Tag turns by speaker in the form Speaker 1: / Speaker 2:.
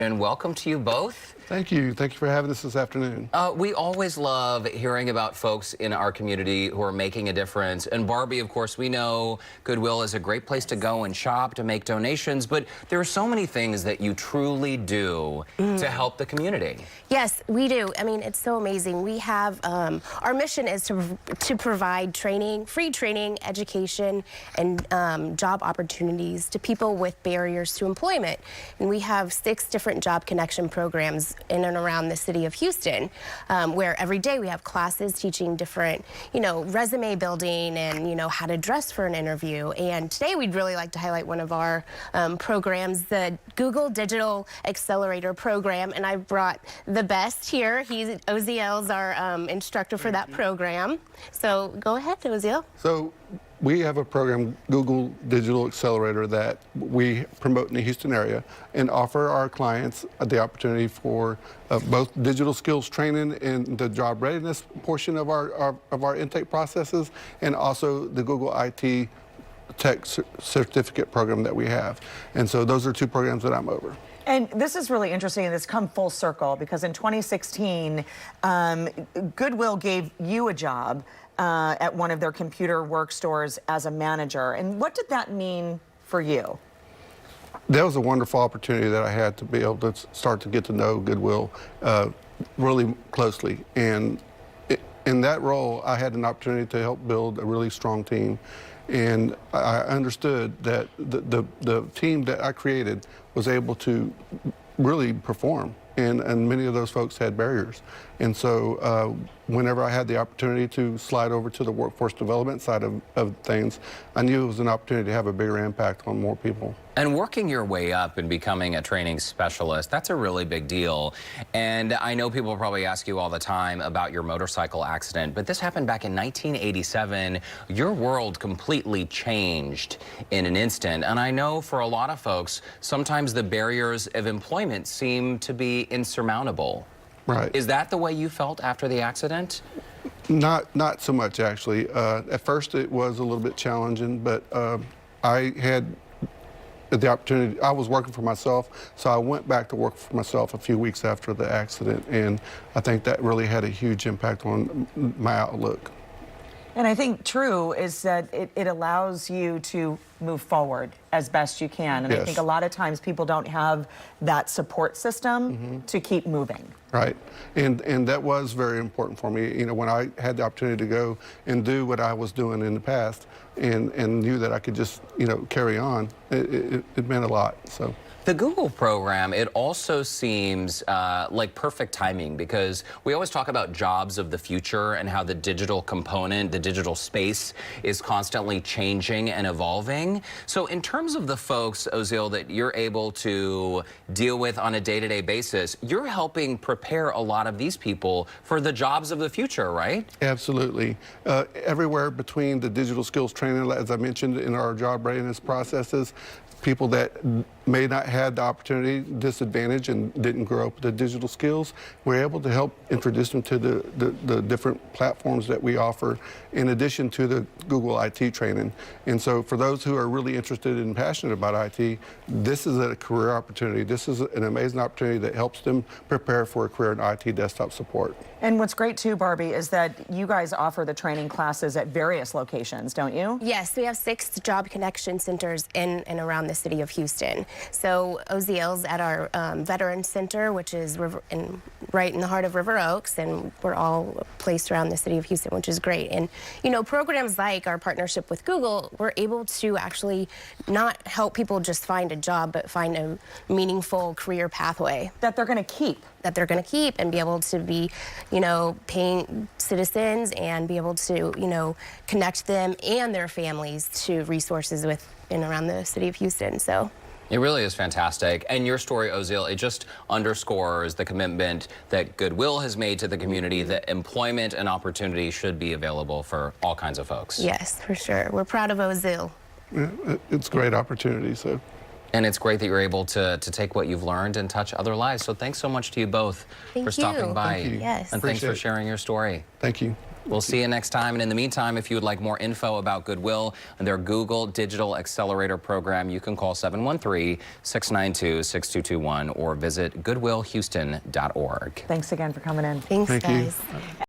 Speaker 1: And welcome to you both.
Speaker 2: Thank you. Thank you for having us this afternoon.
Speaker 1: We always love hearing about folks in our community who are making a difference. And Barbie, of course, we know Goodwill is a great place to go and shop, to make donations, but there are so many things that you truly do to help the community.
Speaker 3: Yes, we do. I mean, it's so amazing. We have, our mission is to provide training, free training, education, and job opportunities to people with barriers to employment. And we have 6 different job connection programs in and around the city of Houston, where every day we have classes teaching different, resume building and, how to dress for an interview. And today we'd really like to highlight one of our programs, the Google Digital Accelerator program. And I brought the best here. Oziel's our instructor for that program. So go ahead, Oziel.
Speaker 2: So we have a program, Google Digital Accelerator, that we promote in the Houston area and offer our clients the opportunity for both digital skills training in the job readiness portion of our intake processes, and also the Google IT Tech Certificate program that we have. And so those are 2 programs that I'm over.
Speaker 4: And this is really interesting, and it's come full circle, because in 2016, Goodwill gave you a job at one of their computer work stores as a manager. And what did that mean for you?
Speaker 2: That was a wonderful opportunity that I had to be able to start to get to know Goodwill really closely. And in that role, I had an opportunity to help build a really strong team. And I understood that the team that I created was able to really perform. And many of those folks had barriers. And so whenever I had the opportunity to slide over to the workforce development side of things, I knew it was an opportunity to have a bigger impact on more people.
Speaker 1: And working your way up and becoming a training specialist, that's a really big deal. And I know people probably ask you all the time about your motorcycle accident, but this happened back in 1987. Your world completely changed in an instant. And I know for a lot of folks, sometimes the barriers of employment seem to be insurmountable.
Speaker 2: Right.
Speaker 1: Is that the way you felt after the accident?
Speaker 2: Not so much, actually. At first, it was a little bit challenging, but I had the opportunity. I was working for myself, so I went back to work for myself a few weeks after the accident, and I think that really had a huge impact on my outlook.
Speaker 4: And I think true is that it allows you to move forward as best you can. And
Speaker 2: Yes.
Speaker 4: I think a lot of times people don't have that support system to keep moving.
Speaker 2: Right, and that was very important for me. When I had the opportunity to go and do what I was doing in the past, and knew that I could just carry on, it meant a lot. So.
Speaker 1: The Google program, it also seems like perfect timing, because we always talk about jobs of the future and how the digital component, the digital space is constantly changing and evolving. So in terms of the folks, Oziel, that you're able to deal with on a day-to-day basis, you're helping prepare a lot of these people for the jobs of the future, right?
Speaker 2: Absolutely. Everywhere between the digital skills training, as I mentioned, in our job readiness processes, people that may not have the opportunity, disadvantage, and didn't grow up with the digital skills, we're able to help introduce them to the different platforms that we offer, in addition to the Google IT training. And so for those who are really interested and passionate about IT, this is a career opportunity. This is an amazing opportunity that helps them prepare for a career in IT desktop support.
Speaker 4: And what's great too, Barbie, is that you guys offer the training classes at various locations, don't you?
Speaker 3: Yes, we have 6 job connection centers in and around the city of Houston. So Oziel's at our Veterans Center, which is right in the heart of River Oaks, and we're all placed around the city of Houston, which is great. And programs like our partnership with Google, we're able to actually not help people just find a job, but find a meaningful career pathway
Speaker 4: That they're going to keep.
Speaker 3: That they're going to keep and be able to be, paying citizens, and be able to, connect them and their families to resources within around the city of Houston. So.
Speaker 1: It really is fantastic. And your story, Oziel, it just underscores the commitment that Goodwill has made to the community, that employment and opportunity should be available for all kinds of folks.
Speaker 3: Yes, for sure. We're proud of Oziel.
Speaker 2: Yeah, it's a great opportunity.
Speaker 1: And it's great that you're able to take what you've learned and touch other lives. So thanks so much to you both for stopping by.
Speaker 3: Thank you. Yes.
Speaker 1: And thanks for sharing your story.
Speaker 2: Thank you.
Speaker 1: We'll see you next time. And in the meantime, if you would like more info about Goodwill and their Google Digital Accelerator program, you can call 713-692-6221 or visit goodwillhouston.org.
Speaker 4: Thanks again for coming in.
Speaker 3: Thanks,
Speaker 2: Thank you.
Speaker 3: guys.